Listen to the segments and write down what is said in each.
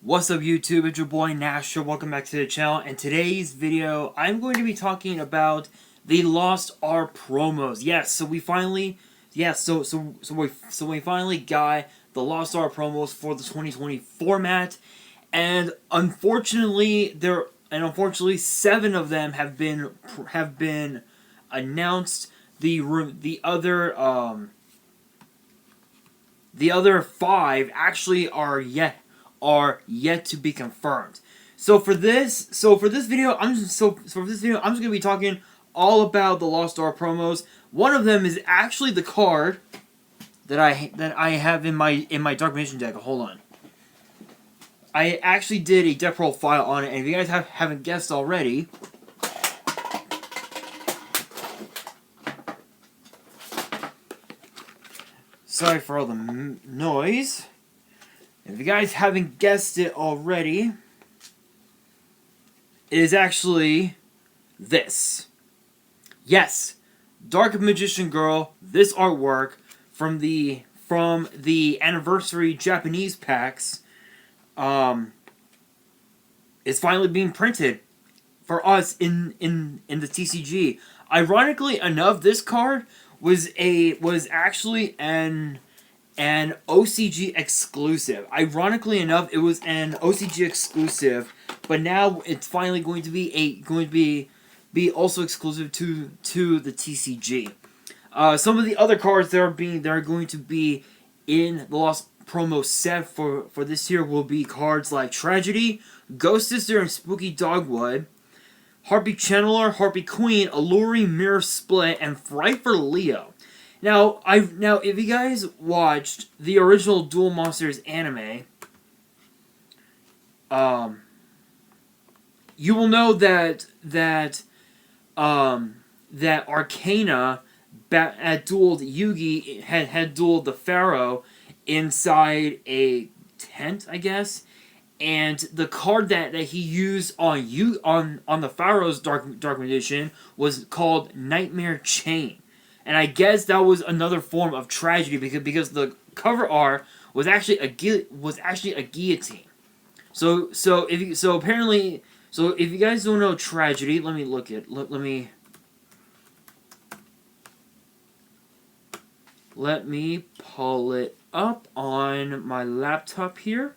What's up YouTube, it's your boy Nasher, welcome back to the channel, and today's video I'm going to be talking about the Lost R promos. Yes, so we finally we finally got the Lost R promos for the 2020 format, and unfortunately seven of them have been announced. The other five actually are yet to be confirmed. So for this video, I'm just gonna be talking all about the Lost R promos. One of them is actually the card that I have in my Dark Mission deck. Hold on. I actually did a deck profile on it, and if you guys haven't guessed already, sorry for all the noise. If you guys haven't guessed it already, it is actually this. Yes, Dark Magician Girl, this artwork from the anniversary Japanese packs is finally being printed for us in the TCG. Ironically enough, this card was actually an OCG exclusive. Ironically enough, it was an OCG exclusive, but now it's finally going to be also exclusive to the TCG. Some of the other cards that are going to be in the Lost promo set for this year will be cards like Tragedy, Ghost Sister and Spooky Dogwood, Harpie Channeler, Harpie Queen, Alluring Mirror Split, and Fright for Leo. Now, if you guys watched the original Duel Monsters anime, you will know that Arcana had dueled Yugi had dueled the Pharaoh inside a tent, I guess, and the card that he used on the Pharaoh's Dark Magician was called Nightmare Chain. And I guess that was another form of tragedy because the cover art was actually a guillotine. So if you guys don't know Tragedy, let me pull it up on my laptop here.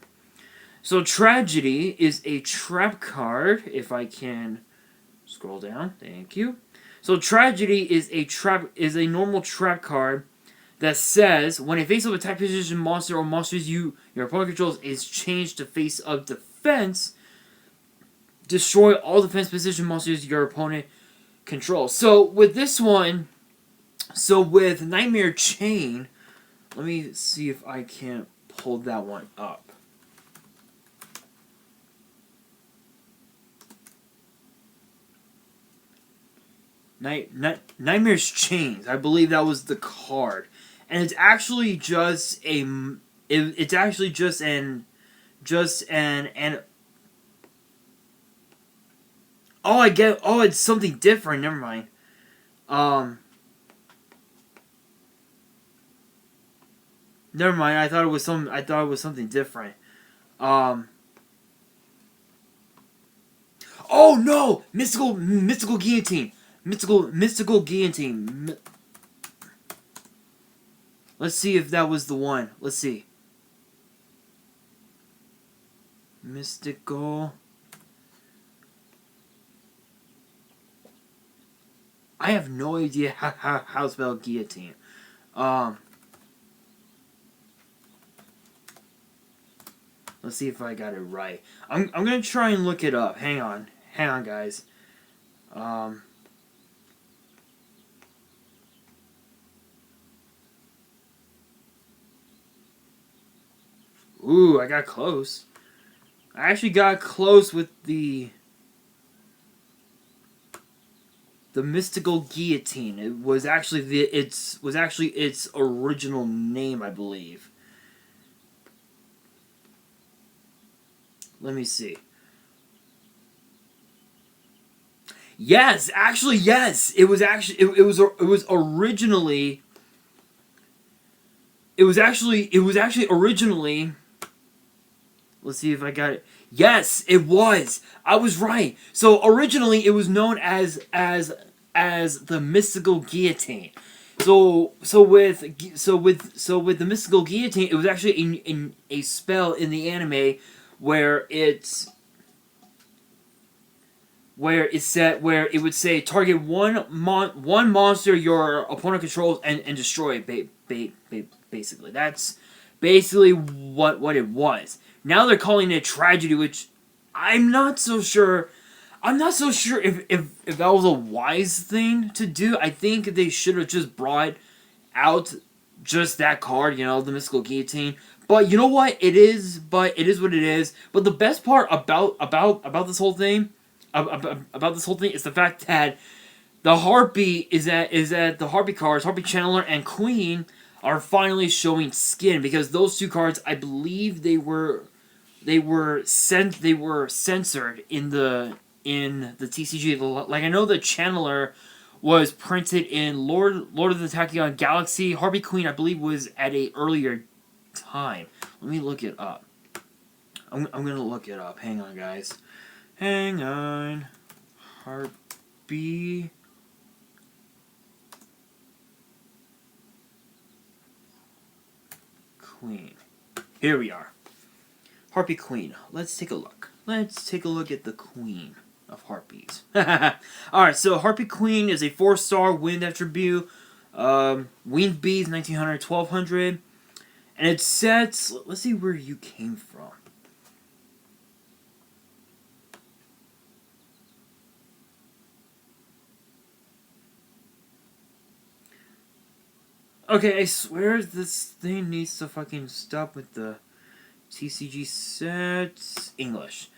So Tragedy is a trap card. If I can scroll down, thank you. So Tragedy is a normal trap card that says when a face-up attack position monster or monsters your opponent controls is changed to face-up defense, destroy all defense position monsters your opponent controls. So with this one, with Nightmare Chain, let me see if I can pull that one up. Nightmare's Chains, I believe that was the card, and it's actually just an it's something different. Never mind. Never mind. I thought it was something different. Oh no! Mystical Guillotine. Mystical Guillotine. Let's see if that was the one. Let's see. Mystical. I have no idea how to spell guillotine. Let's see if I got it right. I'm gonna try and look it up. Hang on, guys. Ooh, I got close. I actually got close with the Mystical Guillotine. It was actually its original name, I believe. Let me see. Yes, actually, yes. It was originally originally Let's see if I got it. Yes, it was. I was right. So originally, it was known as the mystical guillotine. With the mystical guillotine, it was actually in a spell in the anime where where it would say target one monster your opponent controls and destroy it. Basically, that's basically what it was. Now they're calling it tragedy, which I'm not so sure. I'm not so sure if that was a wise thing to do. I think they should have just brought out just that card, the mystical guillotine. But you know what? It is what it is. But the best part about this whole thing, about this whole thing, is the fact that the harpie is that the harpie cards, harpie channeler and queen, are finally showing skin, because those two cards, I believe they were censored in the TCG. Like, I know the channeler was printed in Lord of the Tachyon Galaxy. Harpie Queen, I believe, was at a earlier time. Let me look it up. I'm gonna look it up. Hang on, guys. Hang on. Harpie Queen. Here we are. Harpie Queen. Let's take a look. Let's take a look at the Queen of Harpies. Alright, so Harpie Queen is a 4-star wind attribute. Winged Bees, 1900, 1200. And it sets... Let's see where you came from. Okay, I swear this thing needs to fucking stop with the TCG sets. English.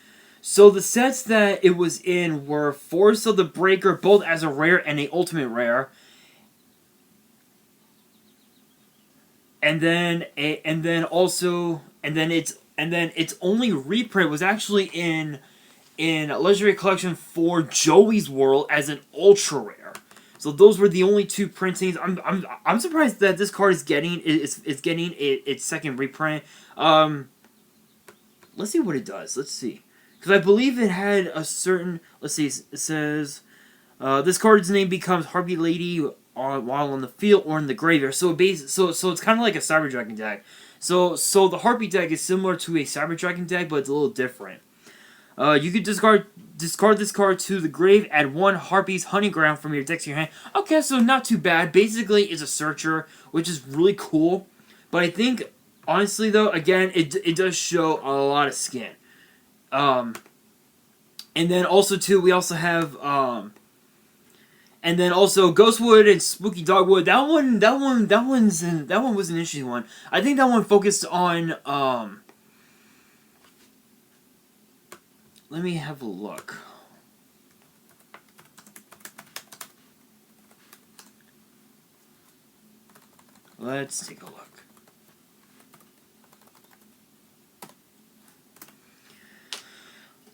So the sets that it was in were Force of the Breaker, both as a rare and a ultimate rare. And then its only reprint was actually in Legendary Collection for Joey's World as an ultra rare. So those were the only two printings. I'm surprised that this card is getting its second reprint. Let's see what it does. Let's see, because I believe it had a certain. Let's see. It says this card's name becomes Harpie Lady while on the field or in the graveyard. So it's kind of like a Cyber Dragon deck. So the Harpie deck is similar to a Cyber Dragon deck, but it's a little different. You could discard this card to the grave, add one Harpie's Hunting Ground from your deck to your hand. Okay, so not too bad. Basically, it's a searcher, which is really cool. But I think, honestly, though, again, it does show a lot of skin. And then also, too, we also have, and then also Ghostwood and Spooky Dogwood. That one was an interesting one. I think that one focused on, let me have a look. Let's take a look.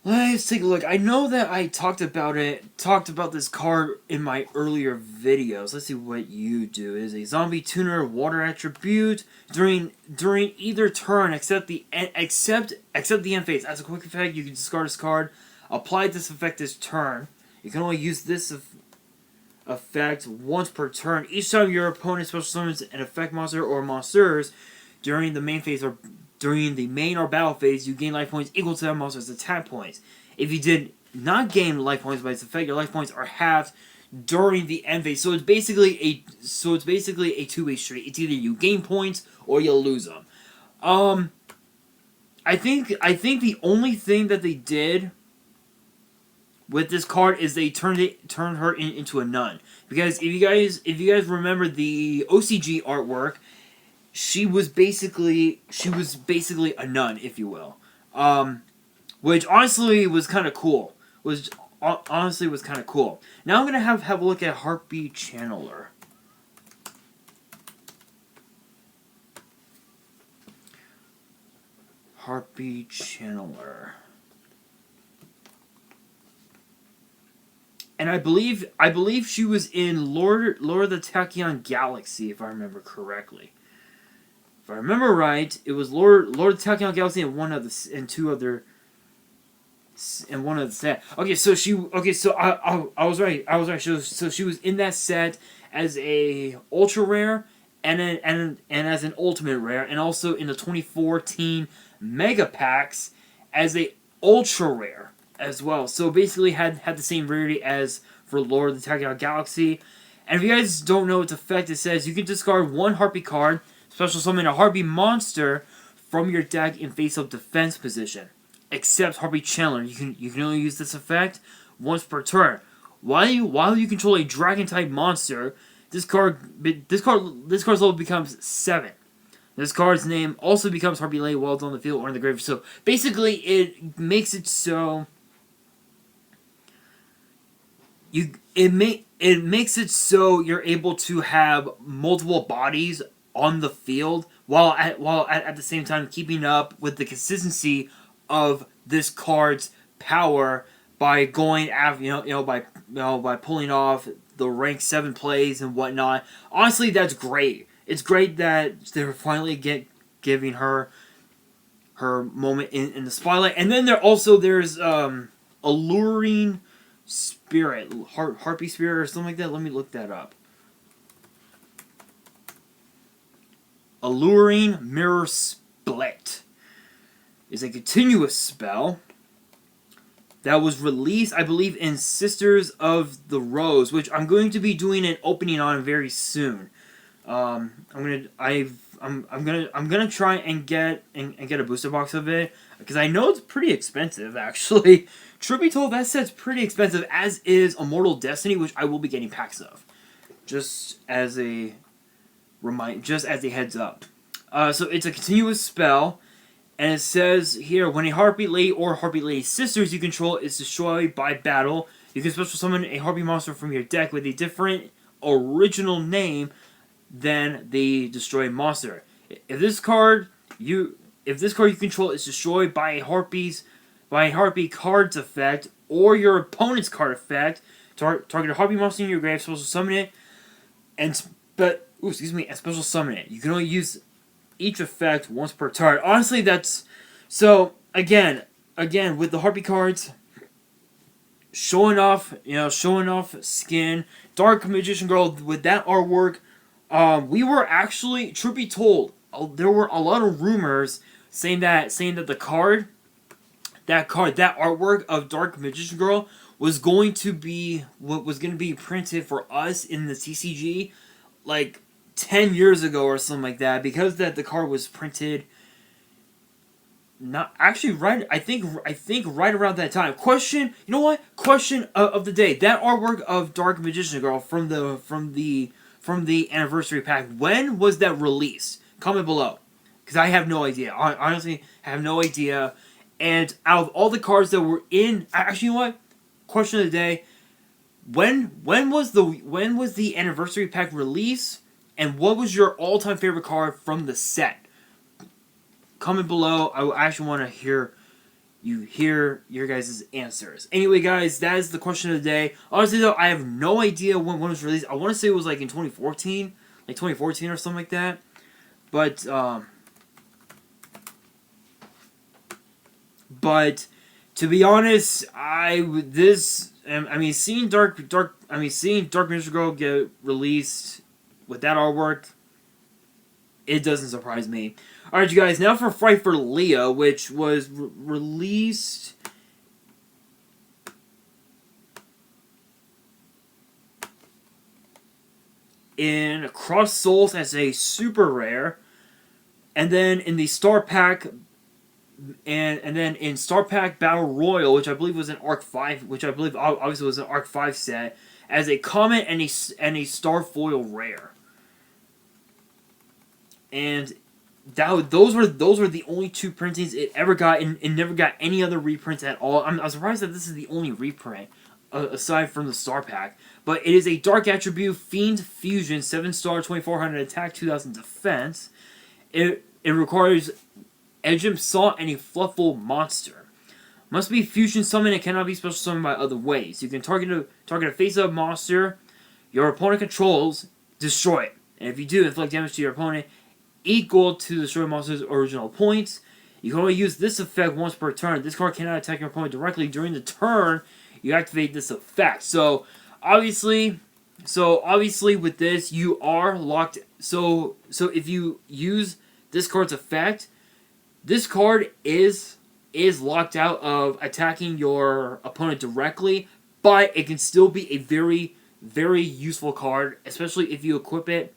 Let's take a look. I know that I talked about this card in my earlier videos. Let's see what you do. It is a zombie tuner water attribute. During either turn except the end phase. As a quick effect, you can discard this card. Apply this effect this turn. You can only use this effect once per turn. Each time your opponent special summons an effect monster or monsters during the main phase or during the main or battle phase, you gain life points equal to that monster's attack points. If you did not gain life points by its effect, your life points are halved during the end phase. So it's basically a two-way street. It's either you gain points or you lose them. I think the only thing that they did with this card is they turned her into a nun. Because if you guys remember the OCG artwork, she was basically a nun, if you will, which honestly was kind of cool. Now I'm gonna have a look at Harpie Channeler. Harpie Channeler. And I believe she was in Lord of the Tachyon Galaxy, if I remember correctly. if I remember right, it was Lord of the Takahiro Galaxy and one of the set. Okay, so I was right. So she was in that set as a ultra rare and as an ultimate rare, and also in the 2014 mega packs as a ultra rare as well. So basically had the same rarity as for Lord of the Takahiro Galaxy. And if you guys don't know its effect, it says you can discard one harpie card, special summon a harpie monster from your deck in face-up defense position. Except Harpie Chandler, you can only use this effect once per turn. While you control a dragon type monster, this card's level becomes 7. This card's name also becomes Harpie Lay while it's on the field or in the graveyard. So basically, it makes it so it makes it so you're able to have multiple bodies on the field while at the same time keeping up with the consistency of this card's power by going after by pulling off the rank 7 plays and whatnot. Honestly, that's great. It's great that they're finally giving her moment in the spotlight. And then there's Alluring Spirit, Harpie Spirit or something like that. Let me look that up. Alluring Mirror Split is a continuous spell that was released, I believe, in Sisters of the Rose, which I'm going to be doing an opening on very soon. I'm gonna try and get a booster box of it because I know it's pretty expensive actually. Truth be told, that set's pretty expensive, as is Immortal Destiny, which I will be getting packs of, just as a heads up. So it's a continuous spell. And it says here, when a Harpie Lady or Harpie Lady Sisters you control is destroyed by battle, you can special summon a Harpie monster from your deck with a different original name than the destroyed monster. If this card you control is destroyed by a Harpie card's effect or your opponent's card effect, target a Harpie monster in your grave, special summon it, and special summon it. You can only use each effect once per turn. Honestly, that's so. Again, with the Harpie cards, showing off skin. Dark Magician Girl with that artwork. We were actually, truth be told, there were a lot of rumors saying that that artwork of Dark Magician Girl was going to be printed for us in the TCG, like 10 years ago or something like that, because the card was printed not actually right I think right around that time. Question of the day: that artwork of Dark Magician Girl from the anniversary pack, when was that released? Comment below, because I have no idea. I honestly have no idea. And out of all the cards that were in, actually, you know what? Question of the day: when was the anniversary pack release? And what was your all-time favorite card from the set? Comment below. I actually want to hear your guys' answers. Anyway, guys, that is the question of the day. Honestly, though, I have no idea when it was released. I want to say it was like in 2014, or something like that. But to be honest, seeing Dark Magician Girl get released with that artwork, it doesn't surprise me. Alright, you guys, now for Fright for Leah, which was released in Cross Souls as a super rare, and then in the Star Pack, and then in Star Pack Battle Royal, which I believe was an Arc 5, which I believe obviously was an Arc 5 set, as a Comet and a Star Foil rare. And those were the only 2 printings it ever got, and it never got any other reprints at all. I'm surprised that this is the only reprint aside from the Star Pack. But it is a Dark Attribute Fiend Fusion, 7-star, 2400 attack, 2000 defense. It requires Edgem Salt and a Fluffle monster. Must be fusion summoned and cannot be special summoned by other ways. You can target a face-up monster your opponent controls, destroy it. And if you do, inflict damage to your opponent equal to the destroy monster's original points. You can only use this effect once per turn. This card cannot attack your opponent directly during the turn you activate this effect. So obviously with this you are locked. So if you use this card's effect, this card is locked out of attacking your opponent directly, but it can still be a very, very useful card, especially if you equip it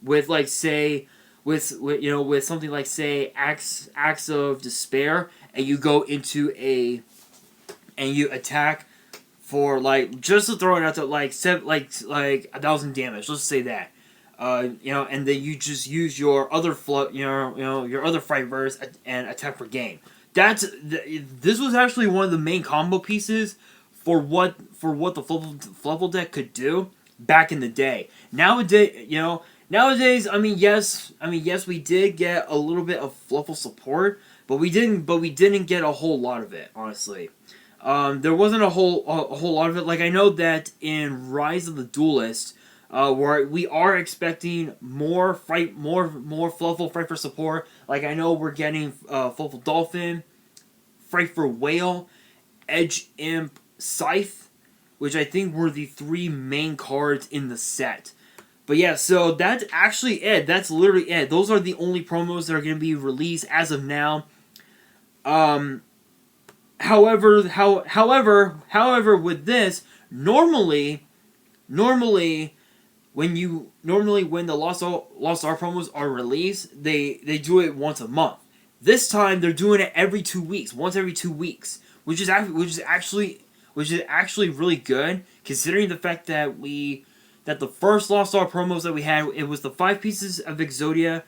with, like, say, with something like, say, Acts of Despair, and you go into and you attack for, like, just to throw it out to, like, 1,000 damage. Let's say that. And then you just use your other your other fright verse and attack for gain. This was actually one of the main combo pieces for what the Fluffle deck could do back in the day. Nowadays, I mean, yes, we did get a little bit of Fluffle support, but we didn't get a whole lot of it, honestly. There wasn't a whole lot of it. Like, I know that in Rise of the Duelist, where we are expecting more Fluffle Fright for support. Like, I know we're getting Fluffle Dolphin, Fright for Whale, Edge Imp, Scythe, which I think were the 3 main cards in the set. But yeah, so that's actually it. That's literally it. Those are the only promos that are going to be released as of now. However, with this, normally when the Lost Star promos are released, they do it once a month. This time they're doing it every 2 weeks, once every 2 weeks, which is actually really good, considering the fact that the first Lost Star promos that we had, it was the 5 pieces of Exodia,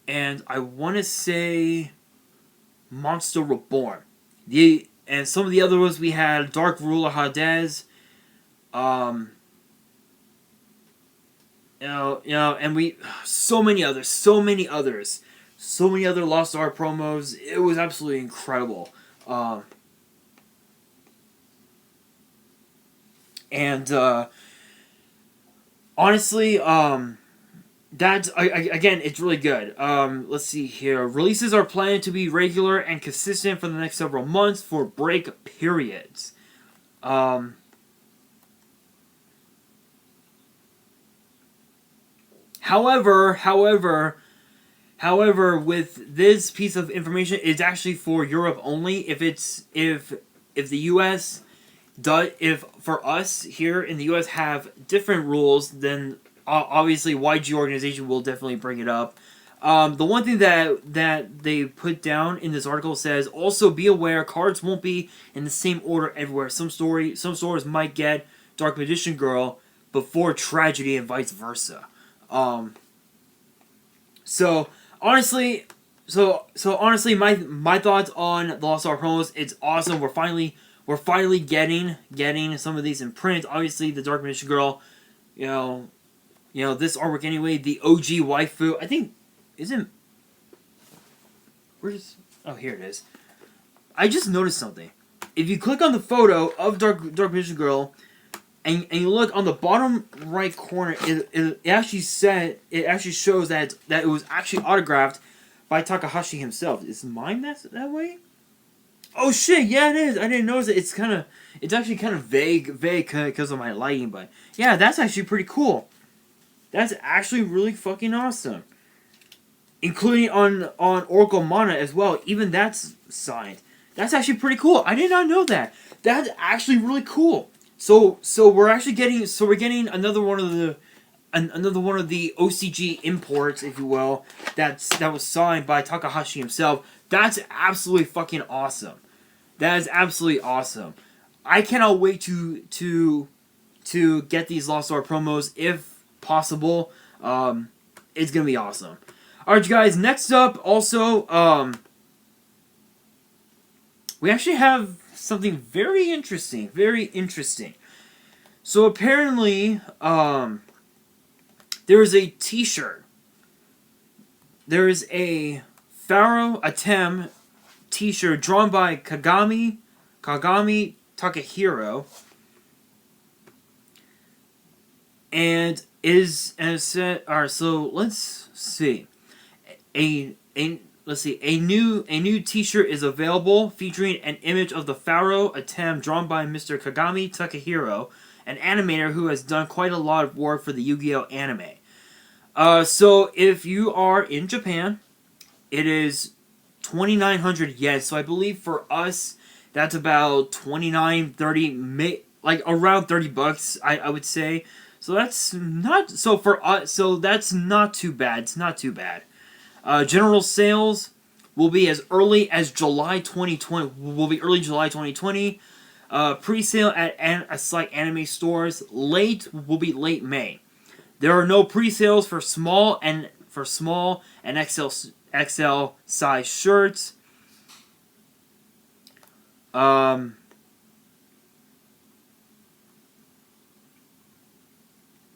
and I want to say Monster Reborn. And some of the other ones we had Dark Ruler Hades, and we so many other Lost Star promos. It was absolutely incredible. Honestly, again, it's really good. Let's see here. Releases are planned to be regular and consistent for the next several months for break periods. However, with this piece of information, it's actually for Europe only. If the U.S. if for us here in the U.S. have different rules, then obviously YG organization will definitely bring it up. The one thing that they put down in this article says, also be aware cards won't be in the same order everywhere. Some stores might get Dark Magician Girl before Tragedy and vice versa. So honestly, my thoughts on the Lost Star promos, it's awesome. We're finally getting some of these in print. Obviously, the Dark Magician Girl, this artwork anyway. The OG waifu, I think, oh, here it is. I just noticed something. If you click on the photo of Dark Magician Girl, and you look on the bottom right corner, it actually shows that it was actually autographed by Takahashi himself. Is mine that way? Oh shit! Yeah, it is. I didn't notice it. It's actually kind of vague because of my lighting, but yeah, that's actually pretty cool. That's actually really fucking awesome. Including on Oracle Mana as well. Even that's signed. That's actually pretty cool. I did not know that. That's actually really cool. So we're getting another one of the OCG imports, if you will, that was signed by Takahashi himself. That's absolutely fucking awesome. That is absolutely awesome. I cannot wait to get these Lost Star promos if possible. It's gonna be awesome. Alright, you guys, next up also, we actually have something very interesting. So apparently, there is a t-shirt. There is a Pharaoh Atem t-shirt drawn by Kagami Takahiro. Alright, so let's see. a let's see, a new T-shirt is available featuring an image of the Pharaoh attempt drawn by Mr. Kagami Takahiro, an animator who has done quite a lot of work for the Yu-Gi-Oh anime. So if you are in Japan, it is 2,900 yen. So I believe for us, that's about 29, 30, like around $30, I would say. So that's not, so for us, so that's not too bad. It's not too bad. General sales will be as early as July 2020. Will be early July 2020. Pre-sale at select anime stores will be late May. There are no pre-sales for small and XL size shirts.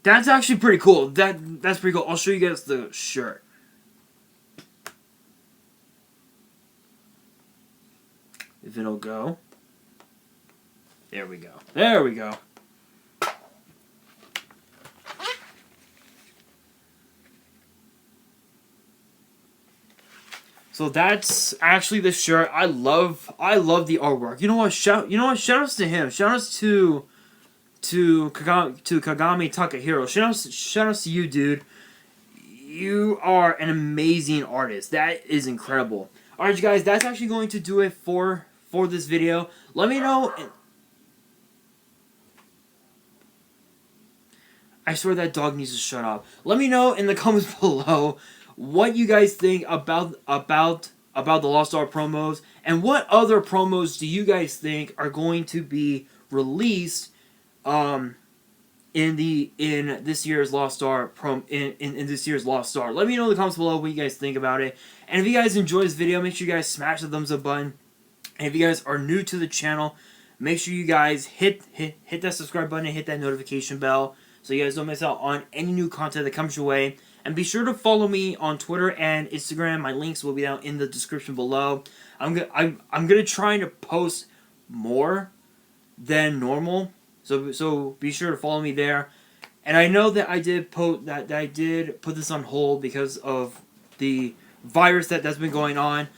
That's actually pretty cool. That's pretty cool. I'll show you guys the shirt. If it'll go. There we go. There we go. So that's actually the shirt. I love the artwork. You know what? Shout outs to him. Shout outs to Kagami Takahiro. Shout outs to you, dude. You are an amazing artist. That is incredible. Alright, you guys, that's actually going to do it for this video. Let me know. I swear that dog needs to shut up. Let me know in the comments below what you guys think about the Lost Art promos, and what other promos do you guys think are going to be released in this year's Lost Art in this year's Lost Art. Let me know in the comments below what you guys think about it. And if you guys enjoyed this video, make sure you guys smash the thumbs up button. And if you guys are new to the channel, make sure you guys hit that subscribe button and hit that notification bell so you guys don't miss out on any new content that comes your way. And be sure to follow me on Twitter and Instagram. My links will be down in the description below. I'm gonna try to post more than normal, so be sure to follow me there. And I know that I did put this on hold because of the virus that's been going on.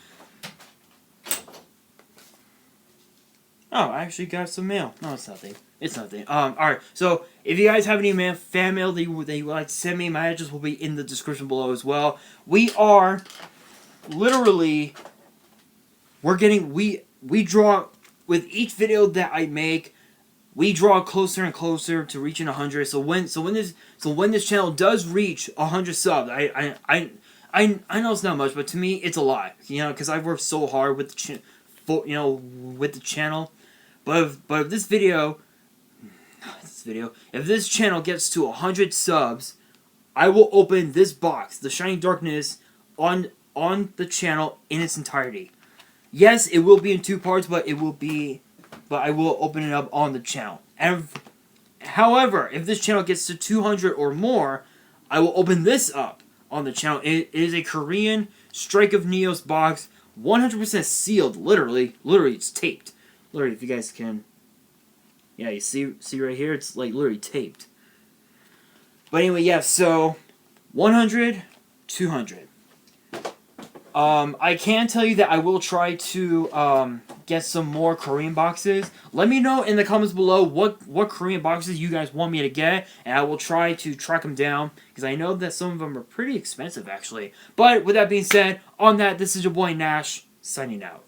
Oh, I actually got some mail. No, it's nothing. It's nothing. Alright, so if you guys have any fan mail that you would like to send me, my address will be in the description below as well. We are literally, we draw, with each video that I make, we draw closer and closer to reaching 100. So when this channel does reach 100 subs, I know it's not much, but to me it's a lot, you know, because I've worked so hard with the channel. But if this video, if this channel gets to 100 subs, I will open this box, the Shining Darkness, on the channel in its entirety. Yes, it will be in 2 parts, but I will open it up on the channel. And however, if this channel gets to 200 or more, I will open this up on the channel. It is a Korean Strike of Neos box, 100% sealed. Literally, it's taped. Literally, if you guys can, yeah, you see right here, it's like literally taped. But anyway, yeah, so 100, 200. I can tell you that I will try to get some more Korean boxes. Let me know in the comments below what Korean boxes you guys want me to get, and I will try to track them down, because I know that some of them are pretty expensive, actually. But with that being said, on that, this is your boy Nash, signing out.